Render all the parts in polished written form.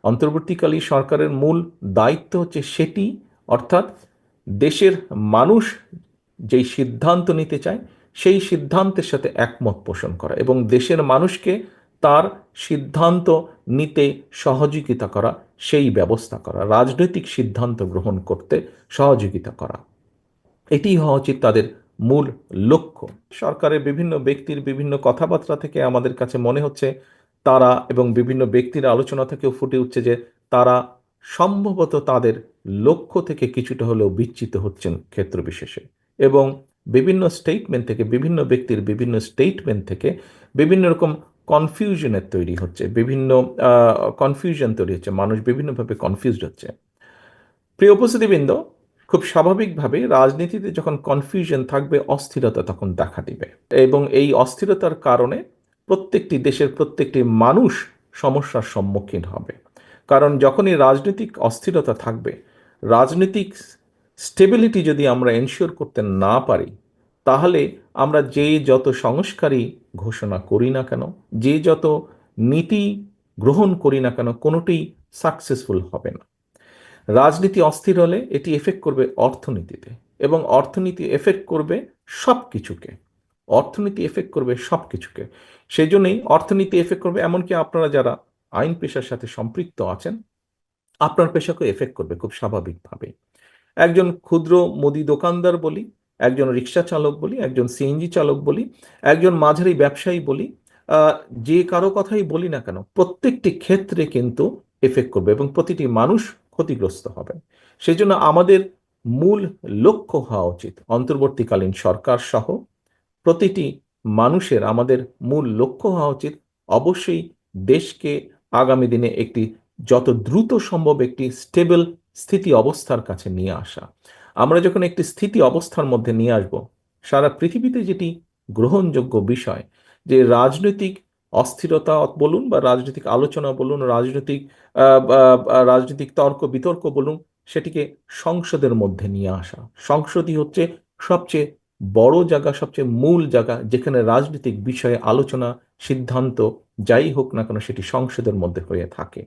অন্তর্বর্তীকালীন সরকারের মূল দায়িত্ব হচ্ছে সেটি, অর্থাৎ দেশের মানুষ যেই সিদ্ধান্ত নিতে চায় সেই সিদ্ধান্তের সাথে একমত পোষণ করা এবং দেশের মানুষকে তার সিদ্ধান্ত নিতে সহযোগিতা করা, সেই ব্যবস্থা করা, রাজনৈতিক সিদ্ধান্ত গ্রহণ করতে সহযোগিতা করা, এটি হওয়া উচিত তাদের মূল লক্ষ্য। সরকারের বিভিন্ন ব্যক্তির বিভিন্ন কথাবার্তা থেকে আমাদের কাছে মনে হচ্ছে তারা, এবং বিভিন্ন ব্যক্তির আলোচনা থেকেও ফুটে উঠছে যে তারা সম্ভবত তাদের লক্ষ্য থেকে কিছুটা হলেও বিচ্যুত হচ্ছেন ক্ষেত্র বিশেষে। এবং বিভিন্ন স্টেটমেন্ট থেকে, বিভিন্ন ব্যক্তির বিভিন্ন স্টেটমেন্ট থেকে বিভিন্ন রকম কনফিউশনের তৈরি হচ্ছে, বিভিন্ন কনফিউশন তৈরি হচ্ছে, মানুষ বিভিন্নভাবে কনফিউজড হচ্ছে। প্রিয় উপস্থিতিবৃন্দ, খুব স্বাভাবিকভাবে রাজনীতিতে যখন কনফিউশন থাকবে, অস্থিরতা তখন দেখা দিবে, এবং এই অস্থিরতার কারণে প্রত্যেকটি দেশের প্রত্যেকটি মানুষ সমস্যার সম্মুখীন হবে। কারণ যখনই রাজনৈতিক অস্থিরতা থাকবে, রাজনৈতিক স্টেবিলিটি যদি আমরা এনশিওর করতে না পারি, তাহলে আমরা যে যত সংস্কারই ঘোষণা করি না কেন, যে যত নীতি গ্রহণ করি না কেন, কোনোটি সাকসেসফুল হবে না। রাজনীতি অস্থির হলে এটি এফেক্ট করবে অর্থনীতিতে, এবং অর্থনীতি এফেক্ট করবে সব কিছুকে। অর্থনীতি এফেক্ট করবে সব কিছুকে। সেই জন্যই অর্থনীতি এফেক্ট করবে, এমনকি আপনারা যারা আইন পেশার সাথে সম্পৃক্ত আছেন, আপনার পেশাকে এফেক্ট করবে খুব স্বাভাবিকভাবে। একজন ক্ষুদ্র মুদি দোকানদার বলি, একজন রিক্সা চালক বলি, একজন সিএনজি চালক বলি, একজন মাঝারি ব্যবসায়ী বলি, যে কারো কথাই বলি না কেন, প্রত্যেকটি ক্ষেত্রে কিন্তু এফেক্ট করবে এবং প্রতিটি মানুষ ক্ষতিগ্রস্ত হবে। সেই জন্য আমাদের মূল লক্ষ্য হওয়া উচিত, অন্তর্বর্তীকালীন সরকার সহ প্রতিটি মানুষের আমাদের মূল লক্ষ্য হওয়া উচিত অবশ্যই দেশকে আগামী দিনে একটি যত দ্রুত সম্ভব একটি স্টেবল স্থিতি অবস্থার কাছে নিয়ে আসা। আমরা যখন একটি স্থিতি অবস্থার মধ্যে নিয়ে আসব, সারা পৃথিবীতে যেটি গ্রহণযোগ্য বিষয়, যে রাজনৈতিক অস্থিরতা বলুন বা রাজনৈতিক আলোচনা বলুন, রাজনৈতিক তর্ক বিতর্ক বলুন, সেটিকে সংসদের মধ্যে নিয়ে আসা। সংসদই হচ্ছে সবচেয়ে বড় জায়গা, সবচেয়ে মূল জায়গা, যেখানে রাজনৈতিক বিষয়ে আলোচনা, সিদ্ধান্ত যাই হোক না কেন সেটি সংসদের মধ্যে হয়ে থাকে।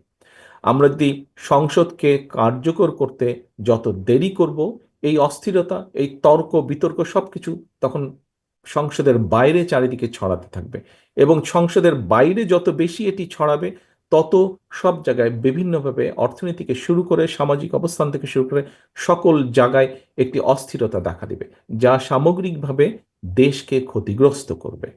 আমরা যদি সংসদকে কার্যকর করতে যত দেরি করব, এই অস্থিরতা, এই তর্ক বিতর্ক সবকিছু তখন সংসদের বাইরে চারিদিকে ছড়াতে থাকবে, এবং সংসদের বাইরে যত বেশি এটি ছড়াবে, তত সব জায়গায় বিভিন্নভাবে অর্থনীতি থেকে শুরু করে সামাজিক অবস্থান থেকে শুরু করে সকল জায়গায় একটি অস্থিরতা দেখা দিবে, যা সামগ্রিকভাবে দেশকে ক্ষতিগ্রস্ত করবে।